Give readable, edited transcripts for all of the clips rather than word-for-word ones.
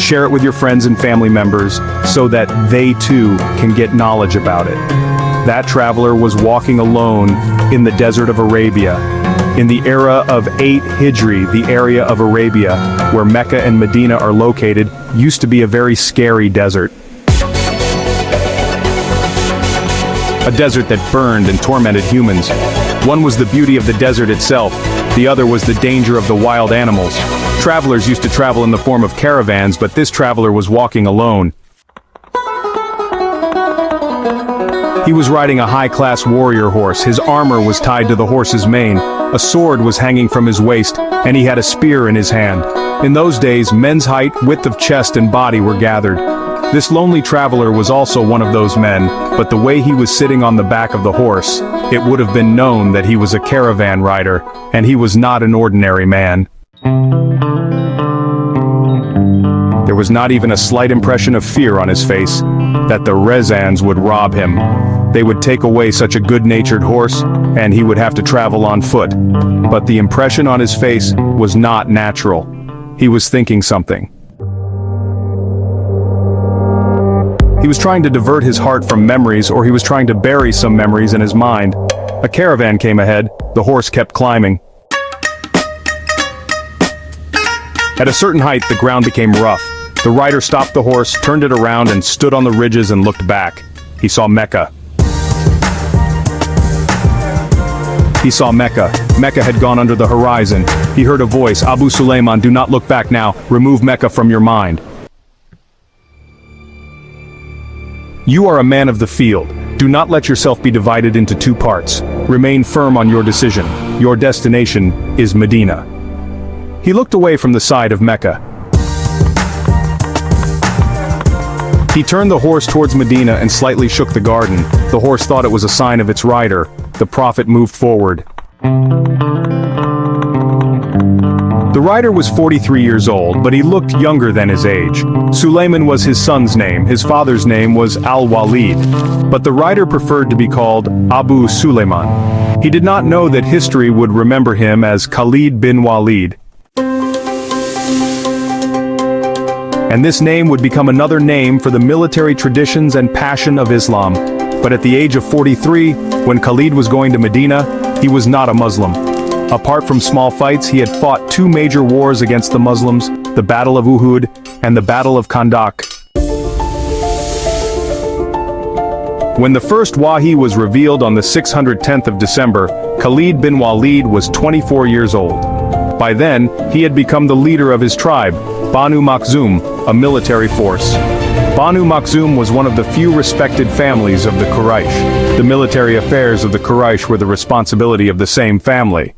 share it with your friends and family members so that they too can get knowledge about it. That traveler was walking alone in the desert of Arabia. In the era of 8 Hijri, the area of Arabia, where Mecca and Medina are located, used to be a very scary desert. A desert that burned and tormented humans. One was the beauty of the desert itself, the other was the danger of the wild animals. Travelers used to travel in the form of caravans, but this traveler was walking alone. He was riding a high-class warrior horse. His armor was tied to the horse's mane. A sword was hanging from his waist, and he had a spear in his hand. In those days, men's height, width of chest and body were gathered. This lonely traveler was also one of those men, but the way he was sitting on the back of the horse, it would have been known that he was a caravan rider, and he was not an ordinary man. There was not even a slight impression of fear on his face, that the Rezans would rob him. They would take away such a good-natured horse, and he would have to travel on foot. But the impression on his face was not natural. He was thinking something. He was trying to divert his heart from memories, or he was trying to bury some memories in his mind. A caravan came ahead. The horse kept climbing. At a certain height, the ground became rough. The rider stopped the horse, turned it around, and stood on the ridges and looked back. He saw Mecca. He saw Mecca. Mecca had gone under the horizon. He heard a voice, "Abu Suleiman, do not look back now. Remove Mecca from your mind. You are a man of the field. Do not let yourself be divided into 2 parts. Remain firm on your decision. Your destination is Medina." He looked away from the side of Mecca. He turned the horse towards Medina and slightly shook the garden. The horse thought it was a sign of its rider. The prophet moved forward. The rider was 43 years old, but he looked younger than his age. Suleiman was his son's name. His father's name was al-Walid. But the rider preferred to be called Abu Suleiman. He did not know that history would remember him as Khalid bin Waleed. And this name would become another name for the military traditions and passion of Islam. But at the age of 43, when Khalid was going to Medina, he was not a Muslim. Apart from small fights, he had fought 2 major wars against the Muslims, the Battle of Uhud and the Battle of Khandaq. When the first Wahi was revealed on the 610th of December, Khalid bin Waleed was 24 years old. By then, he had become the leader of his tribe, Banu Makhzum, a military force. Banu Makhzum was one of the few respected families of the Quraysh. The military affairs of the Quraysh were the responsibility of the same family.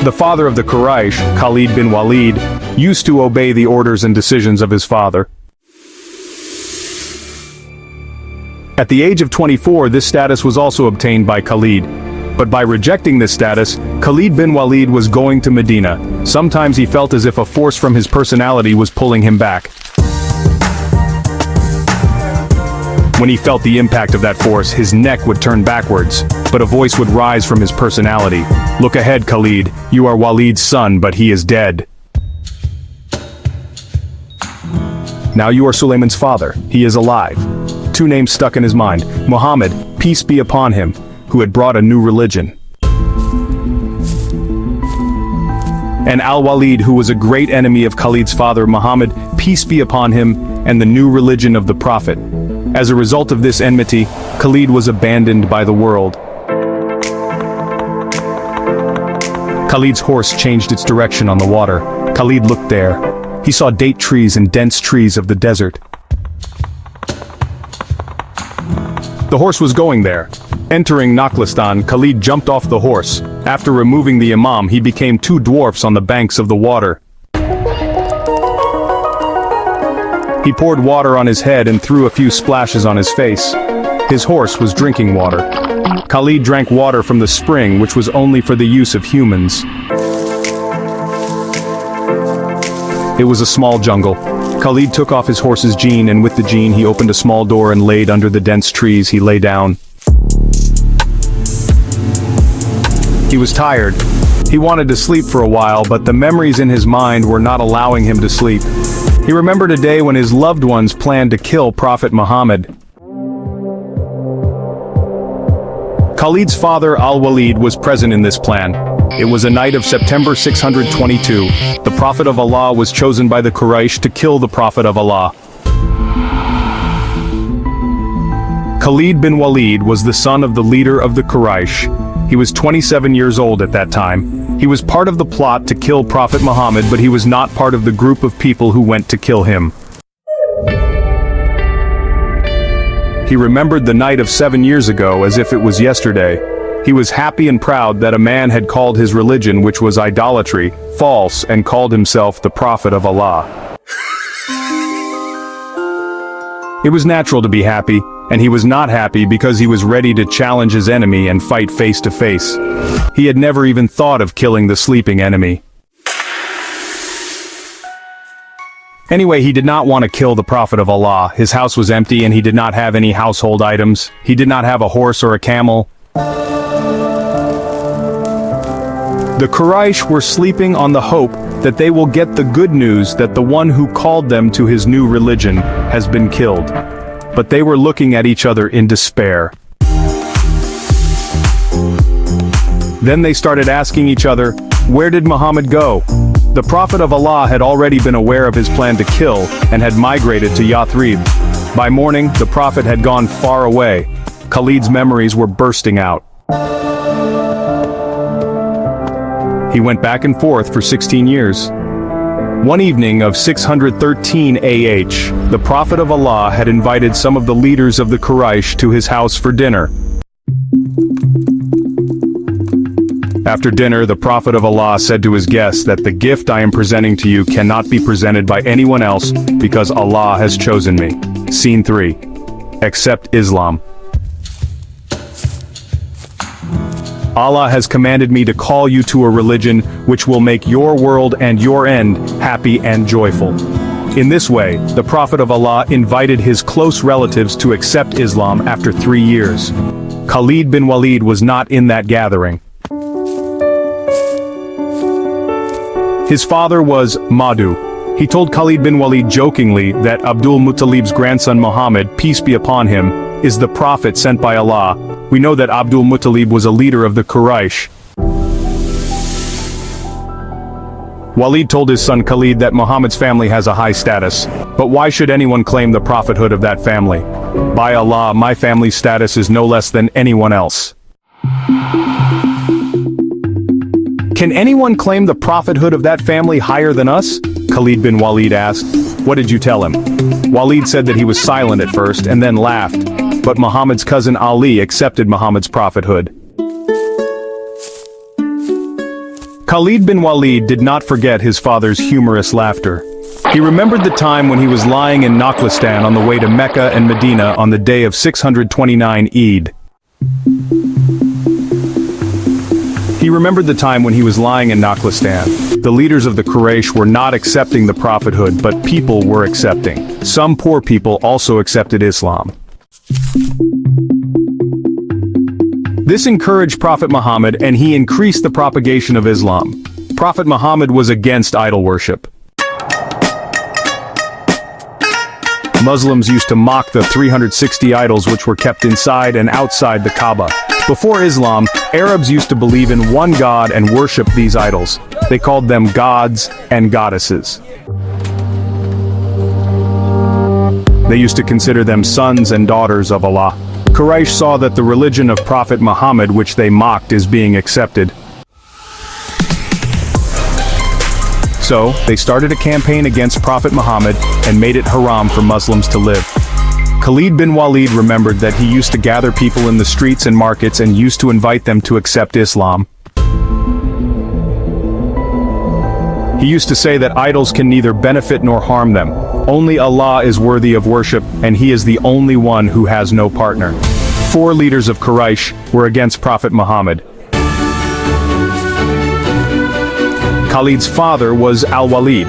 The father of the Quraysh, Khalid bin Waleed, used to obey the orders and decisions of his father. At the age of 24, this status was also obtained by Khalid. But by rejecting this status, Khalid bin Waleed was going to Medina. Sometimes he felt as if a force from his personality was pulling him back. When he felt the impact of that force, his neck would turn backwards, but a voice would rise from his personality. "Look ahead, Khalid. You are Waleed's son, but he is dead. Now you are Suleiman's father. He is alive." 2 names stuck in his mind. Muhammad, peace be upon him, who had brought a new religion. And al-Walid, who was a great enemy of Khalid's father Muhammad, peace be upon him, and the new religion of the Prophet. As a result of this enmity, Khalid was abandoned by the world. Khalid's horse changed its direction on the water. Khalid looked there. He saw date trees and dense trees of the desert. The horse was going there. Entering Nakhlistan, Khalid jumped off the horse. After removing the imam, he became 2 dwarfs on the banks of the water. He poured water on his head and threw a few splashes on his face. His horse was drinking water. Khalid drank water from the spring, which was only for the use of humans. It was a small jungle. Khalid took off his horse's jean, and with the jean he opened a small door and laid under the dense trees. He lay down. He was tired. He wanted to sleep for a while, but the memories in his mind were not allowing him to sleep. He remembered a day when his loved ones planned to kill Prophet Muhammad. Khalid's father al-Walid was present in this plan. It was a night of September 622. The Prophet of Allah was chosen by the Quraysh to kill the Prophet of Allah. Khalid bin Waleed was the son of the leader of the Quraysh. He was 27 years old at that time. He was part of the plot to kill Prophet Muhammad, but he was not part of the group of people who went to kill him. He remembered the night of 7 years ago as if it was yesterday. He was happy and proud that a man had called his religion, which was idolatry, false, and called himself the Prophet of Allah. It was natural to be happy, and he was not happy because he was ready to challenge his enemy and fight face to face. He had never even thought of killing the sleeping enemy. Anyway, he did not want to kill the Prophet of Allah. His house was empty and he did not have any household items. He did not have a horse or a camel. The Quraysh were sleeping on the hope that they will get the good news that the one who called them to his new religion has been killed. But they were looking at each other in despair. Then they started asking each other, where did Muhammad go? The Prophet of Allah had already been aware of his plan to kill and had migrated to Yathrib. By morning, the Prophet had gone far away. Khalid's memories were bursting out. He went back and forth for 16 years. One evening of 613 AH, the Prophet of Allah had invited some of the leaders of the Quraysh to his house for dinner. After dinner, the Prophet of Allah said to his guests that the gift I am presenting to you cannot be presented by anyone else because Allah has chosen me. Scene 3. Accept Islam. Allah has commanded me to call you to a religion which will make your world and your end happy and joyful. In this way, the Prophet of Allah invited his close relatives to accept Islam after 3 years. Khalid bin Waleed was not in that gathering. His father was Madhu. He told Khalid bin Waleed jokingly that Abdul Muttalib's grandson Muhammad, peace be upon him, is the prophet sent by Allah. We know that Abdul Muttalib was a leader of the Quraysh. Walid told his son Khalid that Muhammad's family has a high status, but why should anyone claim the prophethood of that family? By Allah, my family's status is no less than anyone else. Can anyone claim the prophethood of that family higher than us? Khalid bin Waleed asked. What did you tell him? Walid said that he was silent at first and then laughed, but Muhammad's cousin Ali accepted Muhammad's prophethood. Khalid bin Waleed did not forget his father's humorous laughter. He remembered the time when he was lying in Nakhlistan on the way to Mecca and Medina on the day of 629 Eid. He remembered the time when he was lying in Nakhlistan. The leaders of the Quraysh were not accepting the prophethood, but people were accepting. Some poor people also accepted Islam. This encouraged Prophet Muhammad and he increased the propagation of Islam. Prophet Muhammad was against idol worship. Muslims used to mock the 360 idols which were kept inside and outside the Kaaba. Before Islam, Arabs used to believe in one god and worship these idols. They called them gods and goddesses. They used to consider them sons and daughters of Allah. Quraysh saw that the religion of Prophet Muhammad which they mocked is being accepted. So, they started a campaign against Prophet Muhammad and made it haram for Muslims to live. Khalid bin Waleed remembered that he used to gather people in the streets and markets and used to invite them to accept Islam. He used to say that idols can neither benefit nor harm them. Only Allah is worthy of worship, and He is the only one who has no partner. 4 leaders of Quraysh were against Prophet Muhammad. Khalid's father was al-Walid.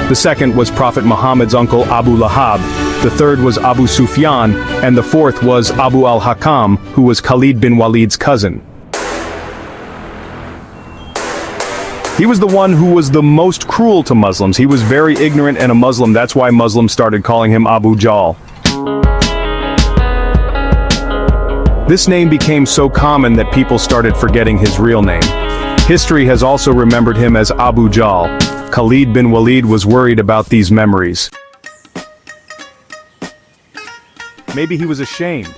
The second was Prophet Muhammad's uncle Abu Lahab. The third was Abu Sufyan, and the fourth was Abu al-Hakam, who was Khalid bin Waleed's cousin. He was the one who was the most cruel to Muslims. He was very ignorant and a Muslim. That's why Muslims started calling him Abu Jahl. This name became so common that people started forgetting his real name. History has also remembered him as Abu Jahl. Khalid bin Waleed was worried about these memories. Maybe he was ashamed.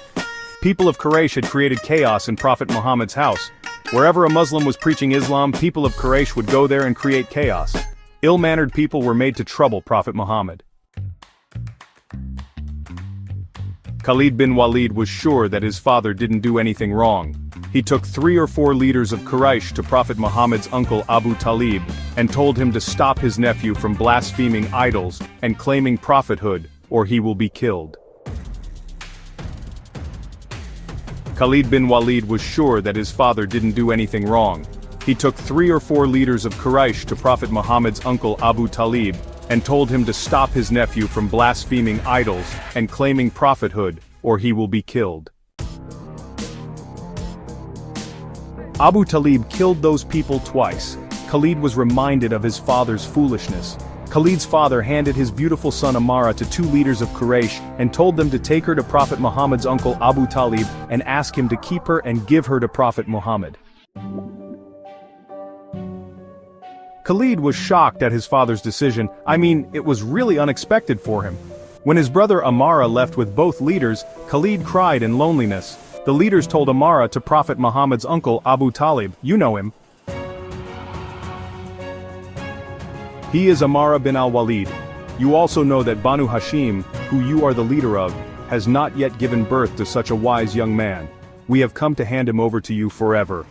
People of Quraysh had created chaos in Prophet Muhammad's house. Wherever a Muslim was preaching Islam, people of Quraysh would go there and create chaos. Ill-mannered people were made to trouble Prophet Muhammad. Khalid bin Waleed was sure that his father didn't do anything wrong. He took 3 or 4 leaders of Quraysh to Prophet Muhammad's uncle Abu Talib and told him to stop his nephew from blaspheming idols and claiming prophethood, or he will be killed. Khalid bin Waleed was sure that his father didn't do anything wrong. He took 3 or 4 leaders of Quraysh to Prophet Muhammad's uncle Abu Talib and told him to stop his nephew from blaspheming idols and claiming prophethood, or he will be killed. Abu Talib killed those people twice. Khalid was reminded of his father's foolishness. Khalid's father handed his beautiful son Umar to 2 leaders of Quraysh and told them to take her to Prophet Muhammad's uncle Abu Talib and ask him to keep her and give her to Prophet Muhammad. Khalid was shocked at his father's decision. It was really unexpected for him. When his brother Umar left with both leaders, Khalid cried in loneliness. The leaders told Umar to Prophet Muhammad's uncle Abu Talib. You know him. He is Umar bin al-Walid. You also know that Banu Hashim, who you are the leader of, has not yet given birth to such a wise young man. We have come to hand him over to you forever.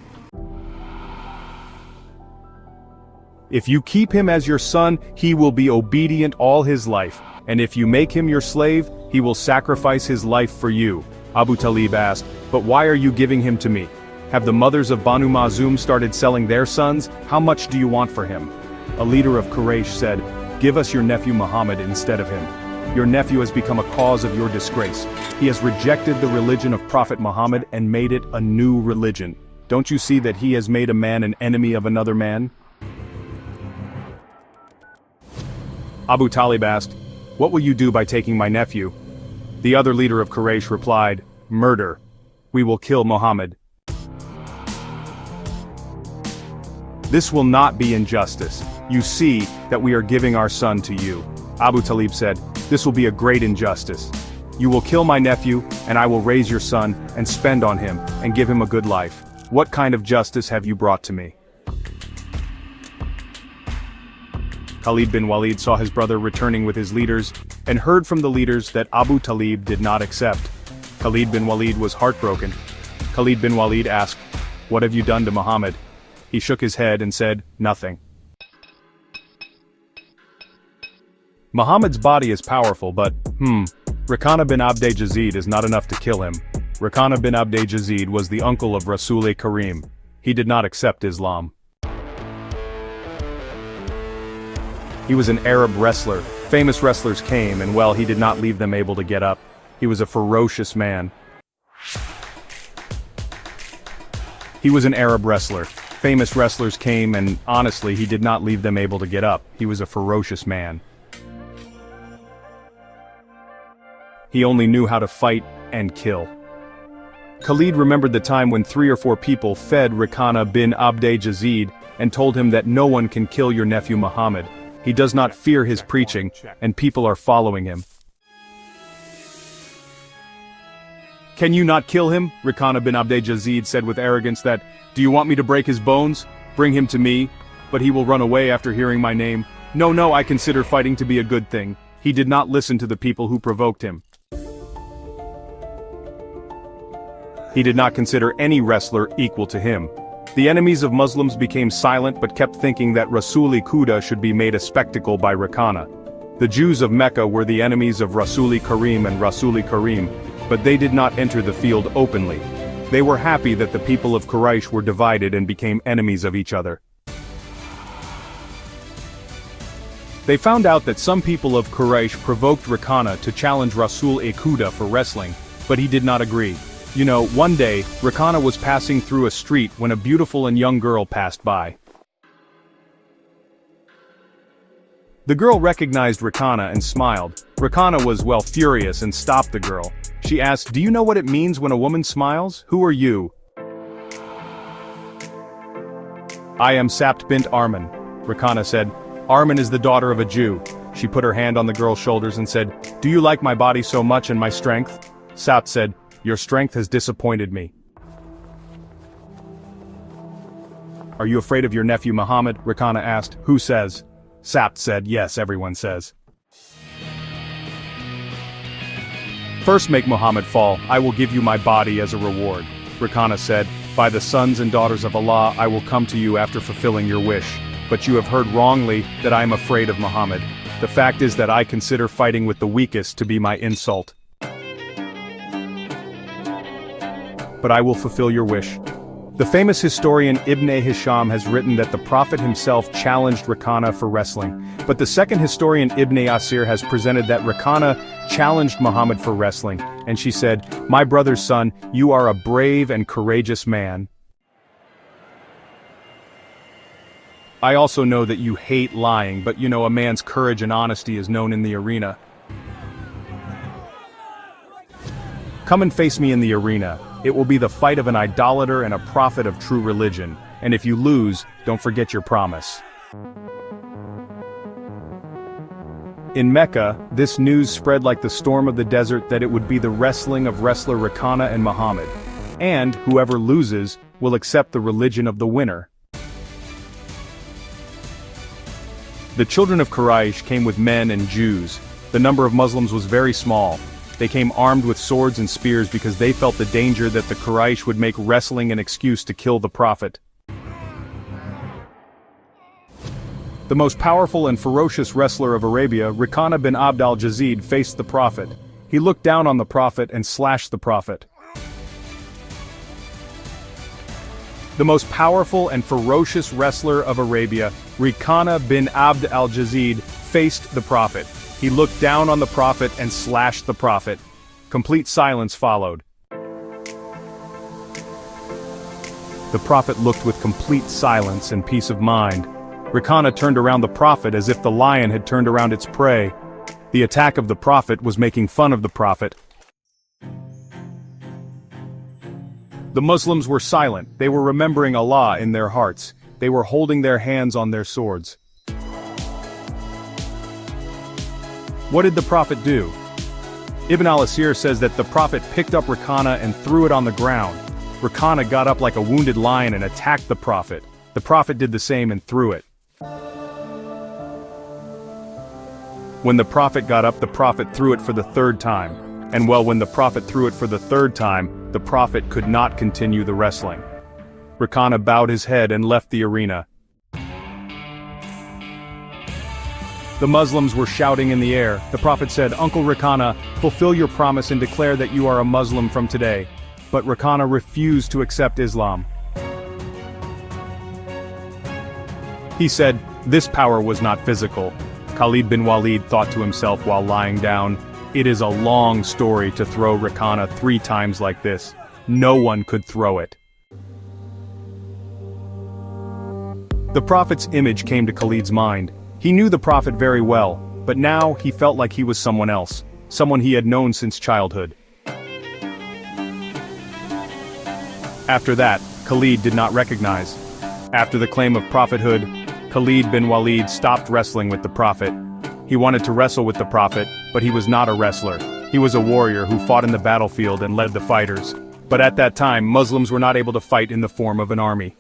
If you keep him as your son, he will be obedient all his life, and if you make him your slave, he will sacrifice his life for you. Abu Talib asked, but why are you giving him to me? Have the mothers of Banu Makhzum started selling their sons? How much do you want for him? A leader of Quraysh said, give us your nephew Muhammad instead of him. Your nephew has become a cause of your disgrace. He has rejected the religion of Prophet Muhammad and made it a new religion. Don't you see that he has made a man an enemy of another man? Abu Talib asked, what will you do by taking my nephew? The other leader of Quraysh replied, murder. We will kill Muhammad. This will not be injustice. You see that we are giving our son to you. Abu Talib said, this will be a great injustice. You will kill my nephew, and I will raise your son, and spend on him, and give him a good life. What kind of justice have you brought to me? Khalid bin Waleed saw his brother returning with his leaders, and heard from the leaders that Abu Talib did not accept. Khalid bin Waleed was heartbroken. Khalid bin Waleed asked, what have you done to Muhammad? He shook his head and said, nothing. Muhammad's body is powerful, but, Rakana bin Abd Yazid is not enough to kill him. Rakana bin Abd Yazid was the uncle of Rasul Karim. He did not accept Islam. He was an Arab wrestler. Famous wrestlers came, and well, he did not leave them able to get up. He was a ferocious man. He was an Arab wrestler. Famous wrestlers came, and honestly, he did not leave them able to get up. He was a ferocious man. He only knew how to fight and kill. Khalid remembered the time when 3 or 4 people fed Rakana bin Abd Yazid and told him that no one can kill your nephew Muhammad. He does not fear his preaching, and people are following him. Can you not kill him? Rakana bin Abd Yazid said with arrogance that, do you want me to break his bones? Bring him to me, but he will run away after hearing my name. No, I consider fighting to be a good thing. He did not listen to the people who provoked him. He did not consider any wrestler equal to him. The enemies of Muslims became silent but kept thinking that Rasul-i Quda should be made a spectacle by Rakana. The Jews of Mecca were the enemies of Rasul-i Karim and Rasul-i Karim, but they did not enter the field openly. They were happy that the people of Quraysh were divided and became enemies of each other. They found out that some people of Quraysh provoked Rakana to challenge Rasul-i Quda for wrestling, but he did not agree. You know, one day, Rakana was passing through a street when a beautiful and young girl passed by. The girl recognized Rakana and smiled. Rakana was, well, furious and stopped the girl. She asked, "Do you know what it means when a woman smiles? Who are you?" "I am Sapt bint Arman," Rakana said. "Arman is the daughter of a Jew." She put her hand on the girl's shoulders and said, "Do you like my body so much and my strength?" Sapt said, "Your strength has disappointed me." "Are you afraid of your nephew Muhammad?" Rakana asked. "Who says?" Sapt said, "Yes, everyone says." "First make Muhammad fall, I will give you my body as a reward." Rakana said, "By the sons and daughters of Allah, I will come to you after fulfilling your wish. But you have heard wrongly that I am afraid of Muhammad. The fact is that I consider fighting with the weakest to be my insult. But I will fulfill your wish." The famous historian Ibn Hisham has written that the Prophet himself challenged Rakana for wrestling, but the second historian Ibn Asir has presented that Rakana challenged Muhammad for wrestling, and she said, "My brother's son, you are a brave and courageous man. I also know that you hate lying, but you know a man's courage and honesty is known in the arena. Come and face me in the arena. It will be the fight of an idolater and a prophet of true religion, and if you lose, don't forget your promise." In Mecca, this news spread like the storm of the desert that it would be the wrestling of wrestler Rakana and Muhammad, and whoever loses will accept the religion of the winner. The children of Quraysh came with men and Jews. The number of Muslims was very small. They came armed with swords and spears because they felt the danger that the Quraysh would make wrestling an excuse to kill the Prophet. The most powerful and ferocious wrestler of Arabia, Rakana bin Abd al-Jazid, faced the Prophet. He looked down on the Prophet and slashed the Prophet. The most powerful and ferocious wrestler of Arabia, Rakana bin Abd al-Jazid, faced the Prophet. He looked down on the Prophet and slashed the Prophet. Complete silence followed. The Prophet looked with complete silence and peace of mind. Rakana turned around the Prophet as if the lion had turned around its prey. The attack of the Prophet was making fun of the Prophet. The Muslims were silent. They were remembering Allah in their hearts. They were holding their hands on their swords. What did the Prophet do? Ibn al-Asir says that the Prophet picked up Rakana and threw it on the ground. Rakana got up like a wounded lion and attacked the Prophet. The Prophet did the same and threw it. When the Prophet got up, the Prophet threw it for the third time. And well, when the Prophet threw it for the third time, the Prophet could not continue the wrestling. Rakana bowed his head and left the arena. The Muslims were shouting in the air. The Prophet said, "Uncle Rakana, fulfill your promise and declare that you are a Muslim from today." But Rakana refused to accept Islam. He said, "This power was not physical." Khalid bin Waleed thought to himself while lying down, "It is a long story to throw Rakana 3 times like this. No one could throw it." The Prophet's image came to Khalid's mind. He knew the Prophet very well, but now he felt like he was someone else, someone he had known since childhood. After that, Khalid did not recognize. After the claim of prophethood, Khalid bin Waleed stopped wrestling with the Prophet. He wanted to wrestle with the Prophet, but he was not a wrestler. He was a warrior who fought in the battlefield and led the fighters. But at that time, Muslims were not able to fight in the form of an army.